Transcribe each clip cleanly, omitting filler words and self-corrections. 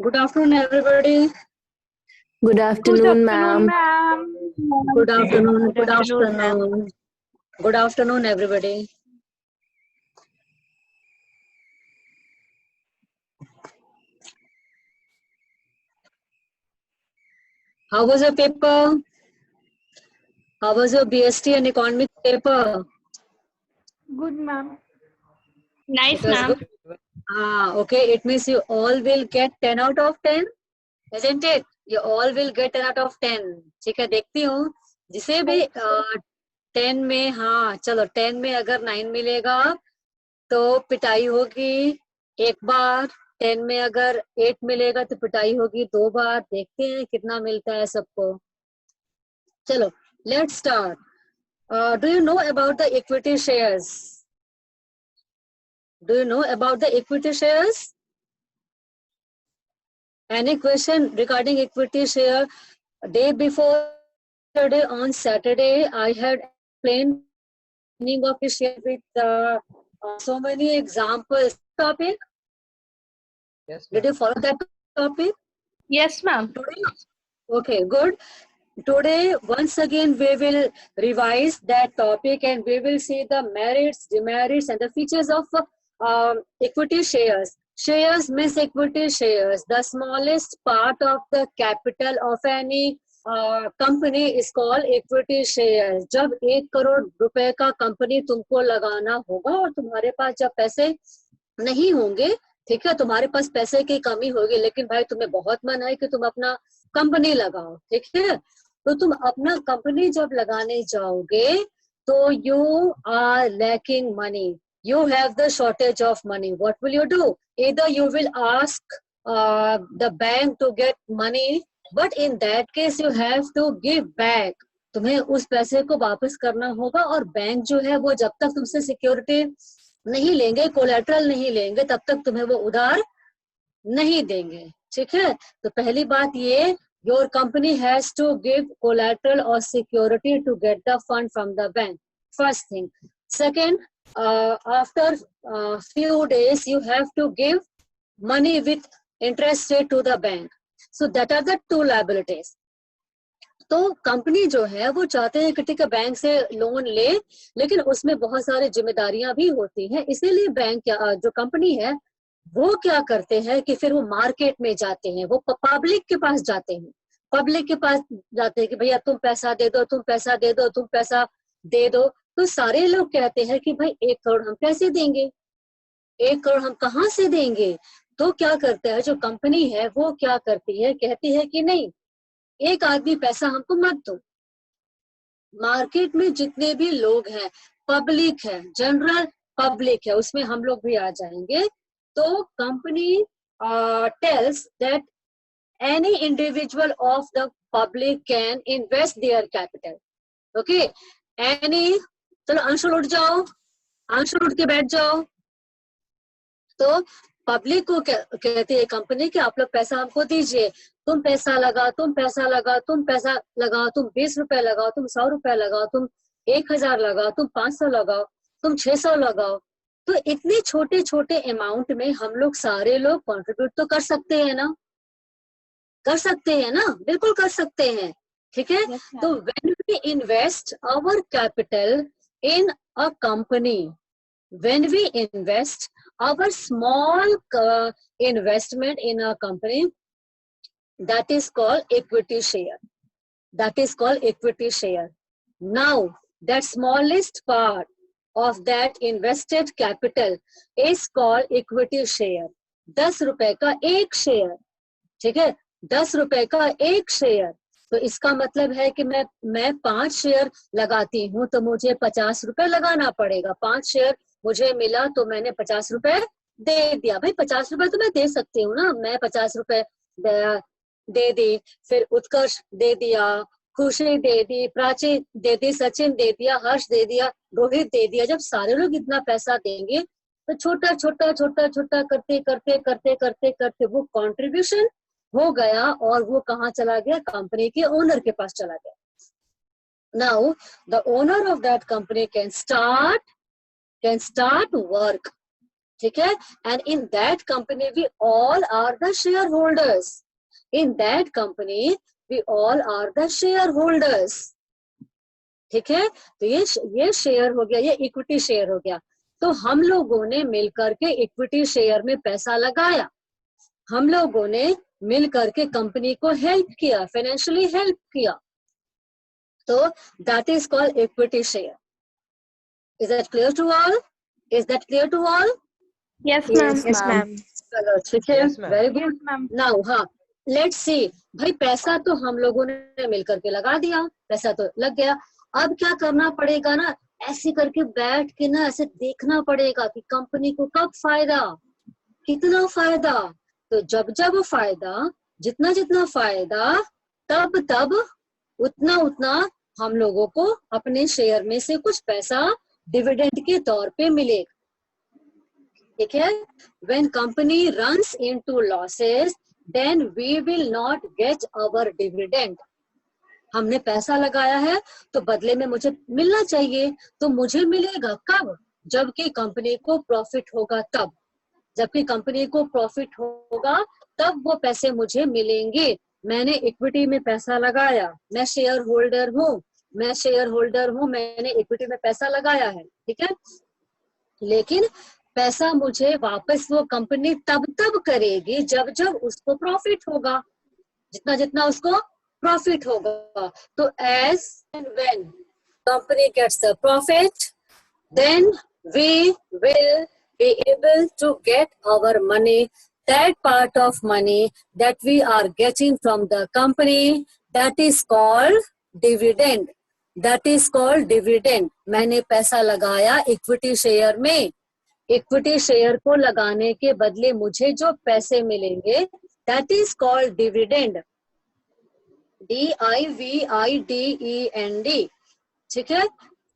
Good afternoon, everybody. Good afternoon, ma'am. Good afternoon. Good afternoon, ma'am. Good afternoon, everybody. How was your paper? How was your BST and economics paper? Good, ma'am. Nice, It was ma'am. good. Okay. It means you all will get 10 out of 10, isn't it? You all will get 10 out of 10. ठीक है, देखती हूँ जिसे भी 10 में, हाँ चलो 10 में अगर 9 मिलेगा तो पिटाई होगी एक बार, 10 में अगर 8 मिलेगा तो पिटाई होगी 2 बार। देखते हैं कितना मिलता है सबको। चलो, let's start. Do you know about the equity shares? Do you know about the equity shares? Any question regarding equity share? Day before yesterday on Saturday, I had explained meaning of the share with so many examples. Topic? Yes, Did you follow that topic? Yes, ma'am. Okay, good. Today, once again, we will revise that topic and we will see the merits, demerits, and the features of equity shares. Shares means equity shares. The smallest part of the capital of any company is called equity shares. जब 1 करोड़ रुपए का company तुमको लगाना होगा और तुम्हारे पास जब पैसे नहीं होंगे, ठीक है, तुम्हारे पास पैसे की कमी होगी, लेकिन भाई तुम्हें बहुत मन है कि तुम अपना कंपनी लगाओ, ठीक है, तो तुम अपना कंपनी जब लगाने जाओगे तो you are lacking money, you have the shortage of money. What will you do? Either you will ask the bank to get money, but in that case you have to give back. तुम्हें उस पैसे को वापस करना होगा और bank जो है वो जब तक तुमसे सिक्योरिटी नहीं लेंगे, कोलैटरल नहीं लेंगे, तब तक तुम्हें वो उधार नहीं देंगे, ठीक है। तो पहली बात ये, your company has to give collateral or security to get the fund from the bank. First thing. Second, after few days you have to give money with interest rate to the bank. So that are the two liabilities. तो company जो है वो चाहते हैं कि ठीक है bank से लोन ले, लेकिन उसमें बहुत सारी जिम्मेदारियां भी होती हैं, इसीलिए बैंक जो कंपनी है वो क्या करते हैं कि फिर वो मार्केट में जाते हैं, वो पब्लिक के पास जाते हैं, पब्लिक के पास जाते हैं कि भैया तुम पैसा दे दो, तुम पैसा दे दो, तुम पैसा दे दो। तो सारे लोग कहते हैं कि भाई 1 करोड़ हम कैसे देंगे, 1 करोड़ हम कहाँ से देंगे। तो क्या करता है जो कंपनी है वो क्या करती है, कहती है कि नहीं, एक आदमी पैसा हमको मत दो, मार्केट में जितने भी लोग हैं, पब्लिक है, जनरल पब्लिक है, उसमें हम लोग भी आ जाएंगे। तो company tells that any individual of the public can invest their capital. Okay, any, चलो अंशुल उठ जाओ, अंशुल उठ के बैठ जाओ। तो पब्लिक को कहती है कंपनी कि आप लोग पैसा हमको दीजिए, तुम पैसा लगा, तुम पैसा लगा, तुम पैसा लगाओ, तुम 20 रुपए लगाओ, तुम 100 रुपए लगाओ, तुम 1000 लगाओ, तुम 500 लगाओ, तुम 600 लगाओ। तो इतने छोटे छोटे अमाउंट में हम लोग सारे लोग कंट्रीब्यूट तो कर सकते हैं ना, कर सकते हैं ना, बिल्कुल कर सकते हैं, ठीक है। तो when we invest our capital in a company, when we invest our small investment in a company, that is called equity share. That is called equity share. Now, that smallest part of that invested capital is called equity share. 10 रुपए का एक share, ठीक है, 10 रुपए का एक share. तो इसका मतलब है कि मैं 5 शेयर लगाती हूँ तो मुझे 50 रुपए लगाना पड़ेगा। 5 शेयर मुझे मिला तो मैंने 50 रुपए दे दिया। भाई 50 रुपए तो मैं दे सकती हूँ ना, मैं 50 रुपए दे दी, फिर उत्कर्ष दे दिया, खुशी दे दी, प्राची दे दी, सचिन दे दिया, हर्ष दे दिया, रोहित दे दिया। जब सारे लोग इतना पैसा देंगे तो छोटा छोटा छोटा छोटा करते करते करते करते करते वो कंट्रीब्यूशन हो गया और वो कहाँ चला गया, कंपनी के ओनर के पास चला गया। Now the owner of that company can start work, ठीक है, and in that company we all are the shareholders, in that company we all are the shareholders. ठीक है, तो ये शेयर हो गया, ये इक्विटी शेयर हो गया। तो हम लोगों ने मिलकर के इक्विटी शेयर में पैसा लगाया, हम लोगों ने मिल करके कंपनी को हेल्प किया, फाइनेंशियली हेल्प किया, तो that is called equity share. Is that clear to all? Is that clear to all? Yes, ma'am. Yes, ma'am. चलो ठीक है, Yes, ma'am. Very Yes, good. ma'am. Now हाँ, लेट्स सी, भाई पैसा तो हम लोगों ने मिलकर के लगा दिया, पैसा तो लग गया। अब क्या करना पड़ेगा ना, ऐसे करके बैठ के ना ऐसे देखना पड़ेगा कि कंपनी को कब फायदा, कितना फायदा। तो जब जब फायदा, जितना जितना फायदा, तब तब उतना उतना हम लोगों को अपने शेयर में से कुछ पैसा डिविडेंड के तौर पे मिलेगा। ठीक है, when company runs into losses then we will not get our dividend। हमने पैसा लगाया है तो बदले में मुझे मिलना चाहिए, तो मुझे मिलेगा कब? जबकि कंपनी को प्रॉफिट होगा तब, जबकि कंपनी को प्रॉफिट होगा तब वो पैसे मुझे मिलेंगे। मैंने इक्विटी में पैसा लगाया, मैं शेयर होल्डर हूँ, मैंने इक्विटी में पैसा लगाया है, ठीक है, लेकिन पैसा मुझे वापस वो कंपनी तब तब करेगी जब जब उसको प्रॉफिट होगा, जितना जितना उसको प्रॉफिट होगा। तो as and when company gets the profit then we will be able to get our money, that part of money that we are getting from the company, that is called dividend, that is called dividend। मैंने पैसा लगाया equity share में, equity share को लगाने के बदले मुझे जो पैसे मिलेंगे that is called dividend, DIVIDEND। ठीक है,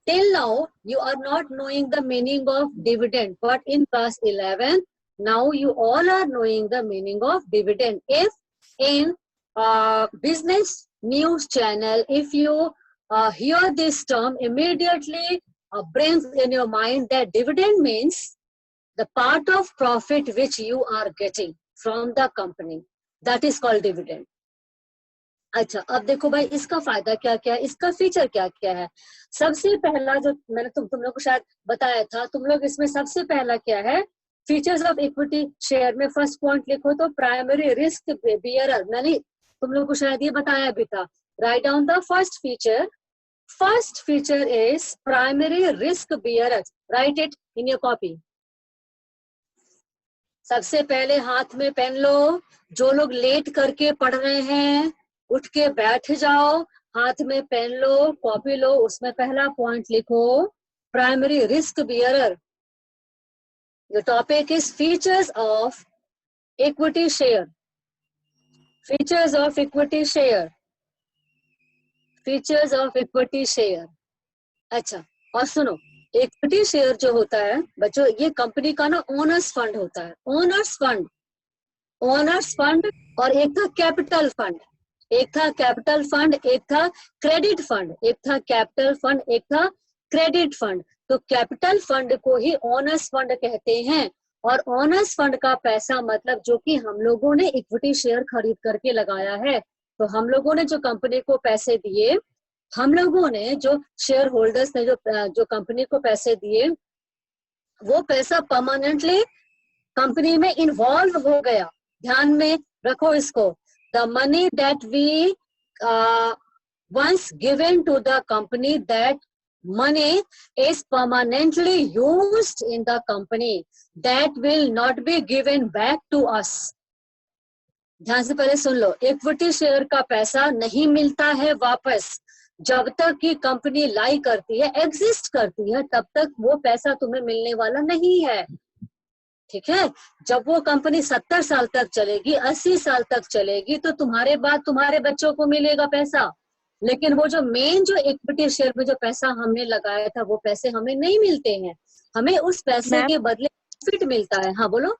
till now you are not knowing the meaning of dividend, but in class 11 now you all are knowing the meaning of dividend। If in business news channel, if you hear this term, immediately brings in your mind that dividend means the part of profit which you are getting from the company, that is called dividend। अच्छा, अब देखो भाई इसका फायदा क्या क्या है, इसका फीचर क्या क्या है। सबसे पहला जो मैंने तुम लोग को शायद बताया था, तुम लोग इसमें सबसे पहला क्या है, फीचर्स ऑफ इक्विटी शेयर में फर्स्ट पॉइंट लिखो तो प्राइमरी रिस्क बियरर। मैंने तुम लोग को शायद ये बताया भी था, write down the first feature. First feature is primary risk bearer, right it in your copy. सबसे पहले हाथ में पेन लो, जो लोग लेट करके पढ़ रहे हैं उठ के बैठ जाओ, हाथ में पेन लो, कॉपी लो, उसमें पहला पॉइंट लिखो primary risk bearer. The topic is features of equity share, features of equity share, features of equity share. अच्छा, और सुनो, इक्विटी शेयर जो होता है बच्चों, ये कंपनी का ना ओनर्स फंड होता है, ओनर्स फंड, ओनर्स फंड। और एक था कैपिटल फंड, एक था कैपिटल फंड, एक था क्रेडिट फंड, एक था कैपिटल फंड, एक था क्रेडिट फंड। तो कैपिटल फंड को ही ओनर्स फंड कहते हैं, और ओनर्स फंड का पैसा मतलब जो कि हम लोगों ने इक्विटी शेयर खरीद करके लगाया है। तो हम लोगों ने जो कंपनी को पैसे दिए, हम लोगों ने जो शेयर होल्डर्स ने जो कंपनी को पैसे दिए, वो पैसा परमानेंटली कंपनी में इन्वॉल्व हो गया। ध्यान में रखो इसको, the money that we once given to the company, that money is permanently used in the company, that will not be given back to us। ध्यान से पहले सुन लो, इक्विटी शेयर का पैसा नहीं मिलता है वापस, जब तक कि कंपनी लाई करती है, एग्जिस्ट करती है, तब तक वो पैसा तुम्हें मिलने वाला नहीं है। ठीक है, जब वो कंपनी 70 साल तक चलेगी, 80 साल तक चलेगी, तो तुम्हारे बाद तुम्हारे बच्चों को मिलेगा पैसा, लेकिन वो जो मेन जो इक्विटी शेयर में जो पैसा हमने लगाया था, वो पैसे हमें नहीं मिलते हैं, हमें उस पैसे के बदले प्रॉफिट मिलता है। हाँ बोलो।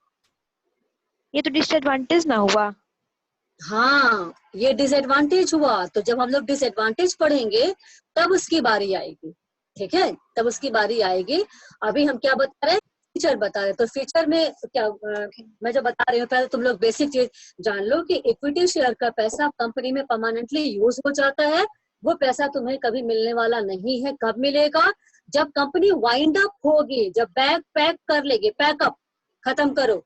ये तो डिसएडवांटेज ना हुआ? हाँ, ये डिसएडवांटेज हुआ। तो जब हम लोग डिसएडवांटेज पढ़ेंगे तब उसकी बारी आएगी, ठीक है, तब उसकी बारी आएगी। अभी हम क्या बता रहे हैं, फीचर बता रहे। तो फीचर में क्या मैं जो बता रही हूँ, पहले तुम लोग बेसिक चीज जान लो कि इक्विटी शेयर का पैसा कंपनी में परमानेंटली यूज हो जाता है। वो पैसा तुम्हें कभी मिलने वाला नहीं है। कब मिलेगा? जब कंपनी वाइंड अप होगी, जब बैग पैक कर लेगी, पैकअप खत्म करो,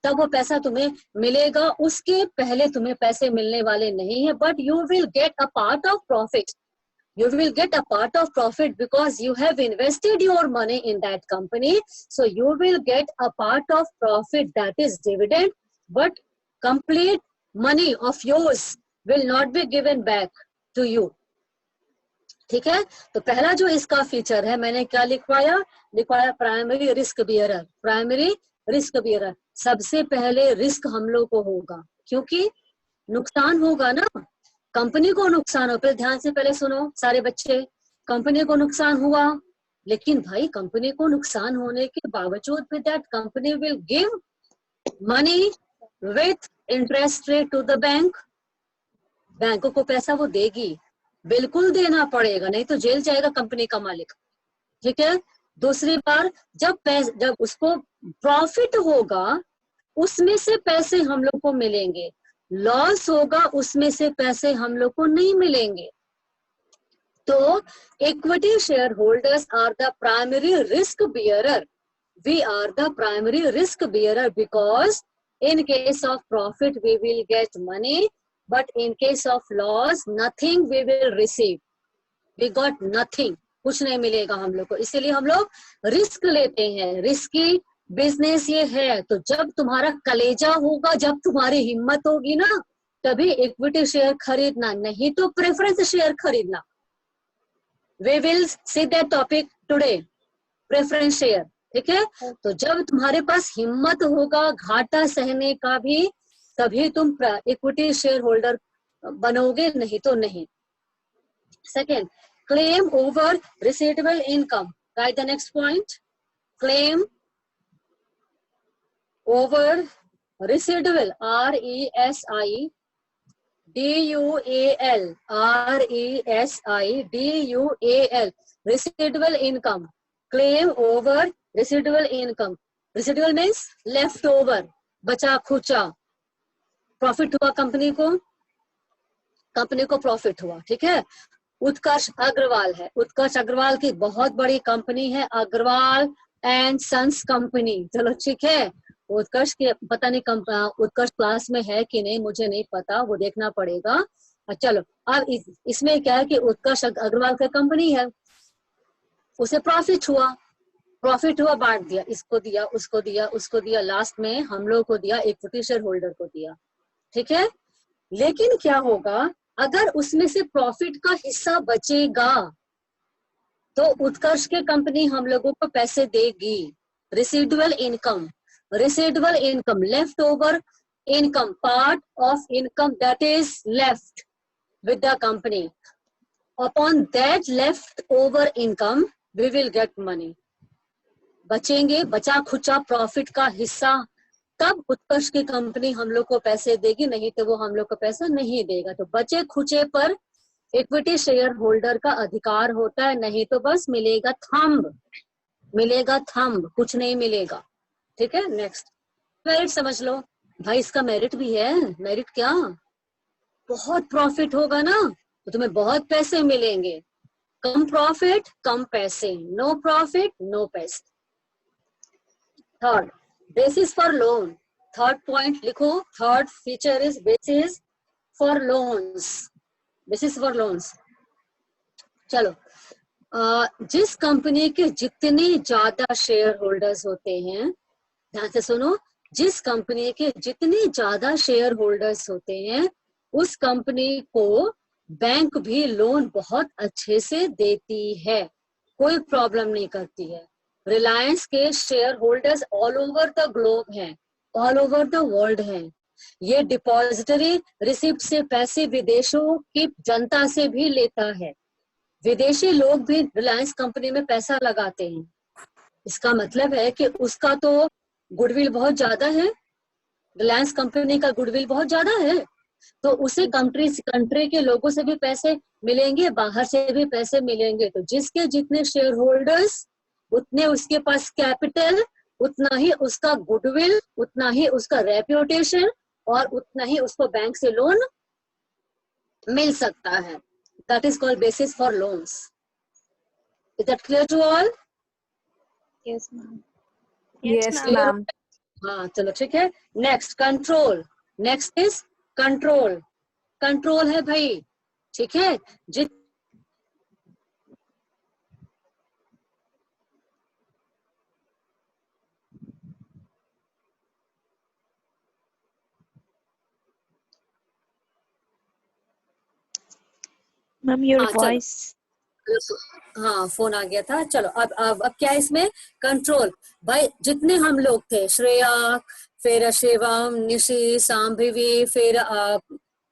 तब वो पैसा तुम्हें मिलेगा। उसके पहले तुम्हें पैसे मिलने वाले नहीं है। But you will get a part of profit. You will get a part of profit because you have invested your money in that company. So you will get a part of profit, that is dividend. But complete money of yours will not be given back to you. ठीक है? तो पहला जो इसका feature है, मैंने क्या लिखवाया primary risk bearer. Primary risk bearer, सबसे पहले रिस्क हम लोग को होगा, क्योंकि नुकसान होगा ना, कंपनी को नुकसान हो. ध्यान से पहले सुनो सारे बच्चे, कंपनी को नुकसान हुआ, लेकिन भाई कंपनी को नुकसान होने के बावजूद भी that company will give money with interest rate to the bank. बैंकों को पैसा वो देगी, बिल्कुल देना पड़ेगा, नहीं तो जेल जाएगा कंपनी का मालिक. ठीक है? दूसरी बार जब उसको प्रॉफिट होगा, उसमें से पैसे हम लोग को मिलेंगे. लॉस होगा, उसमें से पैसे हम लोग को नहीं मिलेंगे. तो equity shareholders are the primary risk bearer. We are the primary risk bearer because in case of profit we will get money, but in case of loss nothing we will receive. We got nothing, कुछ नहीं मिलेगा हम लोग को. इसीलिए हम लोग risk लेते हैं. रिस्की बिजनेस ये है. तो जब तुम्हारा कलेजा होगा, जब तुम्हारी हिम्मत होगी ना, तभी इक्विटी शेयर खरीदना, नहीं तो प्रेफरेंस शेयर खरीदना. We will see that topic today, preference share. ठीक है? तो जब तुम्हारे पास हिम्मत होगा घाटा सहने का भी, तभी तुम इक्विटी शेयर होल्डर बनोगे, नहीं तो नहीं. Second, claim over receivable income. Right the next point. Claim over residual, RESIDUAL, RESIDUAL, residual income. Claim over residual income. Residual means left over, बचा खुचा. प्रॉफिट हुआ कंपनी को प्रॉफिट हुआ. ठीक है? उत्कर्ष अग्रवाल है. उत्कर्ष अग्रवाल की बहुत बड़ी कंपनी है, अग्रवाल एंड सन्स कंपनी. चलो ठीक है. उत्कर्ष के पता नहीं उत्कर्ष क्लास में है कि नहीं, मुझे नहीं पता, वो देखना पड़ेगा. चलो, अब इसमें क्या है कि उत्कर्ष अग्रवाल का कंपनी है, उसे प्रॉफिट हुआ, बांट दिया, इसको दिया, उसको दिया, उसको दिया, लास्ट में हम लोग को दिया, इक्विटी शेयर होल्डर को दिया. ठीक है? लेकिन क्या होगा अगर उसमें से प्रॉफिट का हिस्सा बचेगा, तो उत्कर्ष के कंपनी हम लोगों को पैसे देगी. Residual income, leftover income, part of income that is left with the company. Upon that leftover income, we will get money. बचेंगे, बचा खुचा प्रॉफिट का हिस्सा, तब उत्कर्ष की कंपनी हम लोग को पैसे देगी, नहीं तो वो हम लोग को पैसा नहीं देगा. तो बचे खुचे पर इक्विटी शेयर होल्डर का अधिकार होता है, नहीं तो बस मिलेगा थंब, कुछ नहीं मिलेगा. ठीक है? नेक्स्ट, मेरिट समझ लो भाई. इसका मेरिट भी है. मेरिट क्या? बहुत प्रॉफिट होगा ना, तो तुम्हें बहुत पैसे मिलेंगे. कम प्रॉफिट कम पैसे, नो प्रॉफिट नो पैसे. Third, basis for loan. Third point लिखो. Third feature is basis for loans. Basis for loans. चलो, जिस कंपनी के जितने ज्यादा शेयर होल्डर्स होते हैं, ध्यान से सुनो, जिस कंपनी के जितने ज्यादा शेयर होल्डर्स होते हैं, उस कंपनी को बैंक भी लोन बहुत अच्छे से देती है, कोई प्रॉब्लम नहीं करती है. रिलायंस के share holders all over the globe हैं, ऑल ओवर द वर्ल्ड हैं. ये डिपॉजिटरी रिसिप्ट से पैसे विदेशों की जनता से भी लेता है. विदेशी लोग भी रिलायंस कंपनी में पैसा लगाते हैं. इसका मतलब है कि उसका तो गुडविल बहुत ज्यादा है, रिलायंस कंपनी का गुडविल बहुत ज्यादा है, तो उसे कंट्री के लोगों से भी पैसे मिलेंगे, बाहर से भी पैसे मिलेंगे. तो जिसके जितने शेयर होल्डर्स, उतने उसके पास कैपिटल, उतना ही उसका गुडविल, उतना ही उसका रेप्यूटेशन और उतना ही उसको बैंक से लोन मिल सकता है. That is called basis for loans. Is that clear to all? Yes, ma'am. Yes, Clear? ma'am. हाँ चलो ठीक है. Next control. Next is control. Control है भाई, ठीक है. जित Ma'am, your हाँ, चलो. voice. हाँ फोन आ गया था. चलो अब क्या है इसमें? कंट्रोल. भाई जितने हम लोग थे, श्रेया, फिर शिवम, निशी, सांभवी, फिर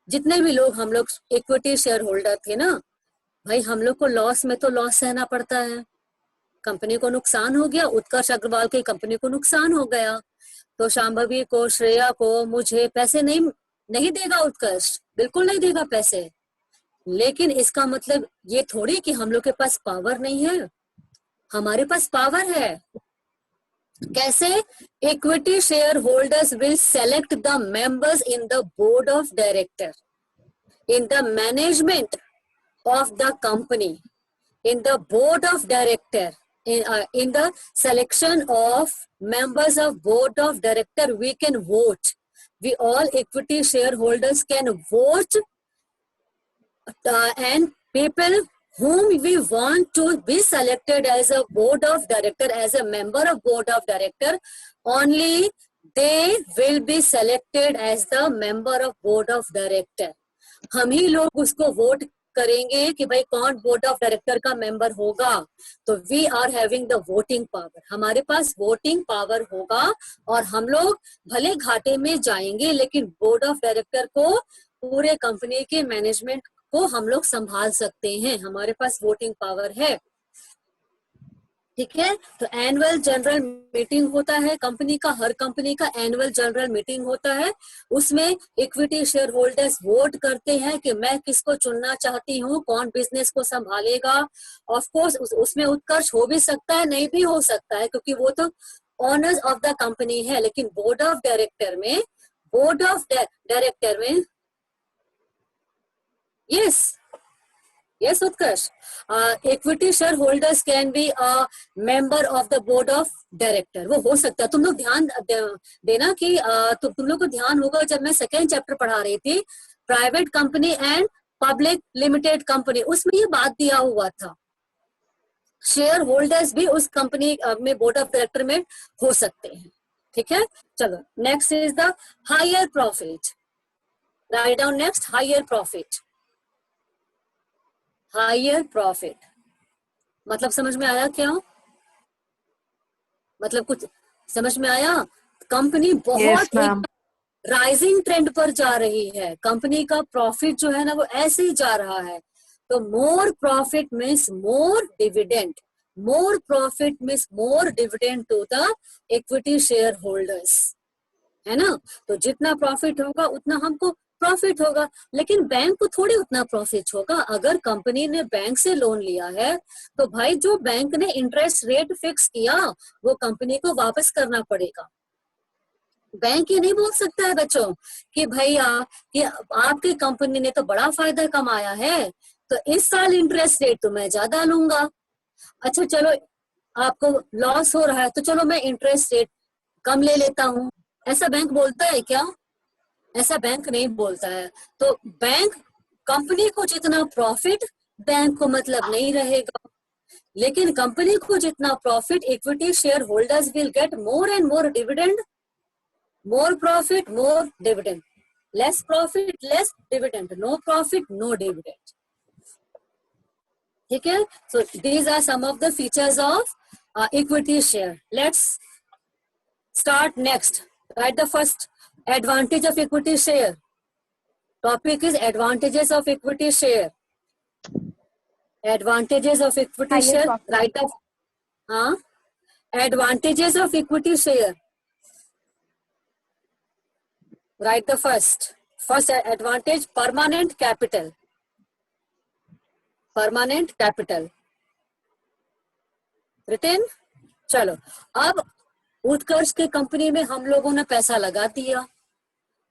जितने भी लोग हम लोग इक्विटी शेयर होल्डर थे ना भाई, हम लोग को लॉस में तो लॉस सहना पड़ता है. कंपनी को नुकसान हो गया, उत्कर्ष अग्रवाल की कंपनी को नुकसान हो गया, तो शांभवी को, श्रेया को, मुझे पैसे नहीं देगा उत्कर्ष, बिल्कुल नहीं देगा पैसे. लेकिन इसका मतलब ये थोड़ी कि हम लोग के पास पावर नहीं है. हमारे पास पावर है. कैसे? Equity shareholders will select the members in the board of director, in the management of the company, in the board of director, in the selection of members of board of director we can vote. We all equity shareholders can vote, and people whom we want to be selected as a board of director, as a member of board of director, only they will be selected as the member of board of director. हम ही लोग उसको vote करेंगे कि भाई कौन board of director का member होगा. तो we are having the voting power. हमारे पास वोटिंग पावर होगा और हम लोग भले घाटे में जाएंगे लेकिन बोर्ड ऑफ डायरेक्टर को, पूरे कंपनी के मैनेजमेंट को हम लोग संभाल सकते हैं. हमारे पास वोटिंग पावर है. ठीक है. तो एनुअल जनरल मीटिंग होता है कंपनी का, हर कंपनी का एनुअल जनरल मीटिंग होता है. उसमें इक्विटी शेयर होल्डर्स वोट करते हैं कि मैं किसको चुनना चाहती हूँ, कौन बिजनेस को संभालेगा. ऑफ कोर्स उसमें उत्कर्ष हो भी सकता है, नहीं भी हो सकता है, क्योंकि वो तो ऑनर्स ऑफ द कंपनी है. लेकिन बोर्ड ऑफ डायरेक्टर में yes Utkarsh, equity shareholders can be a member of the board of director. वो हो सकता है. तुम लोग ध्यान देना कि तुम लोग को ध्यान होगा जब मैं सेकेंड चैप्टर पढ़ा रही थी, private company and public limited company, उसमें ये बात दिया हुआ था. शेयर होल्डर्स भी उस कंपनी में बोर्ड ऑफ डायरेक्टर में हो सकते हैं. ठीक है. चलो next is the higher profit. Write down next, higher profit. Higher profit मतलब समझ में आया क्या? मतलब कुछ समझ में आया? कंपनी बहुत राइजिंग ट्रेंड पर जा रही है. कंपनी का प्रॉफिट जो है ना वो ऐसे ही जा रहा है. तो more profit means more dividend. More profit means more dividend to the equity shareholders, है ना. तो जितना प्रॉफिट होगा उतना हमको प्रॉफिट होगा. लेकिन बैंक को थोड़ी उतना प्रॉफिट होगा. अगर कंपनी ने बैंक से लोन लिया है तो भाई जो बैंक ने इंटरेस्ट रेट फिक्स किया वो कंपनी को वापस करना पड़ेगा. बैंक ये नहीं बोल सकता है बच्चों कि भाई कि आपकी कंपनी ने तो बड़ा फायदा कमाया है तो इस साल इंटरेस्ट रेट तो मैं ज्यादा लूंगा. अच्छा चलो आपको लॉस हो रहा है तो चलो मैं इंटरेस्ट रेट कम ले लेता हूँ. ऐसा बैंक बोलता है क्या? ऐसा बैंक नहीं बोलता है. तो बैंक, कंपनी को जितना प्रॉफिट बैंक को मतलब नहीं रहेगा, लेकिन कंपनी को जितना profit, equity shareholders will get more and more dividend. More profit more dividend, less profit less dividend, no profit no dividend. ठीक है. So these are some of the features of equity share. Let's start next. Write the first advantage of equity share. Topic is advantages of equity share. Advantages of equity Higher share. profit. Write the advantages of equity share. Write the first advantage, permanent capital. Permanent capital. Written. चलो अब उत्कर्ष के company में हम लोगों ने पैसा लगा दिया,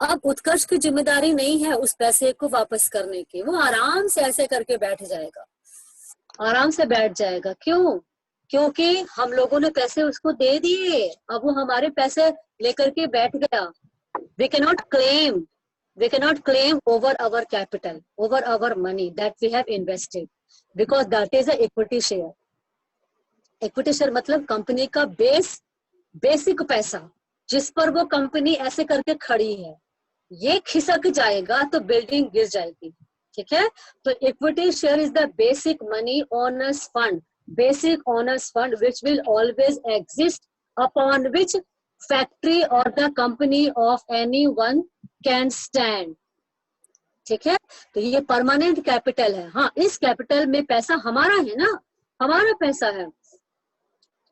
अब उत्कर्ष की जिम्मेदारी नहीं है उस पैसे को वापस करने की, वो आराम से ऐसे करके बैठ जाएगा, आराम से बैठ जाएगा। क्यों? क्योंकि हम लोगों ने पैसे उसको दे दिए, अब वो हमारे पैसे लेकर के बैठ गया। We cannot claim over our capital, over our money that we have invested, because that is a equity share. Equity share मतलब कंपनी का बेसिक पैसा जिस पर वो कंपनी ऐसे करके खड़ी है, ये खिसक जाएगा तो बिल्डिंग गिर जाएगी। ठीक है, तो equity share is the basic money owner's fund, basic owner's fund which will always exist, upon which factory or the company of anyone can stand। ठीक है, तो ये परमानेंट कैपिटल है। हाँ, इस कैपिटल में पैसा हमारा है ना, हमारा पैसा है,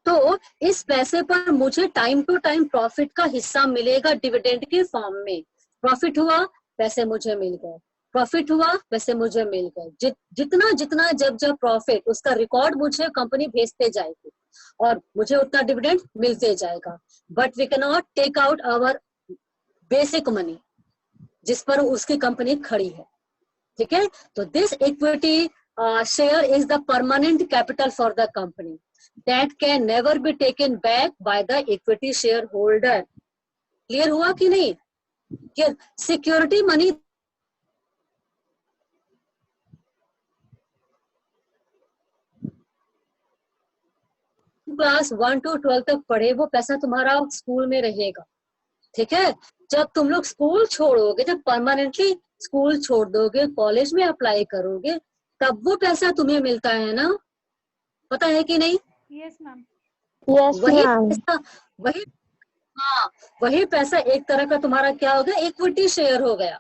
तो इस पैसे पर मुझे टाइम टू टाइम प्रॉफिट का हिस्सा मिलेगा डिविडेंड के फॉर्म में। प्रॉफिट हुआ पैसे मुझे मिल गए, प्रॉफिट हुआ पैसे मुझे मिल गए, जितना जितना जब जब प्रॉफिट, उसका रिकॉर्ड मुझे कंपनी भेजते जाएगी और मुझे उतना डिविडेंड मिलते जाएगा। But we can not take out our basic money जिस पर उसकी कंपनी खड़ी है। ठीक है, तो this equity share is the permanent capital for the company that can never be taken back by the equity shareholder. Clear हुआ कि नहीं? सिक्योरिटी मनी क्लास 1 to 12 तक पढ़े, वो पैसा तुम्हारा स्कूल में रहेगा। ठीक है, जब तुम लोग स्कूल छोड़ोगे, जब परमानेंटली स्कूल छोड़ दोगे, कॉलेज में अप्लाई करोगे, तब वो पैसा तुम्हें मिलता है ना, पता है कि नहीं? Yes, ma'am. Yes, वही ma'am. पैसा, वही पैसा एक तरह का तुम्हारा क्या हो गया, इक्विटी शेयर हो गया।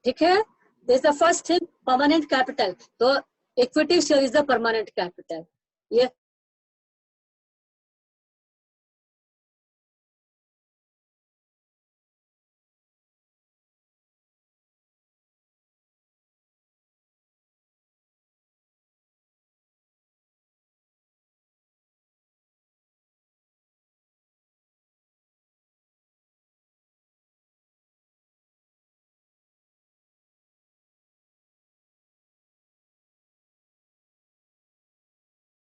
ठीक है, this the first thing, permanent capital. तो equity share is the permanent capital. ये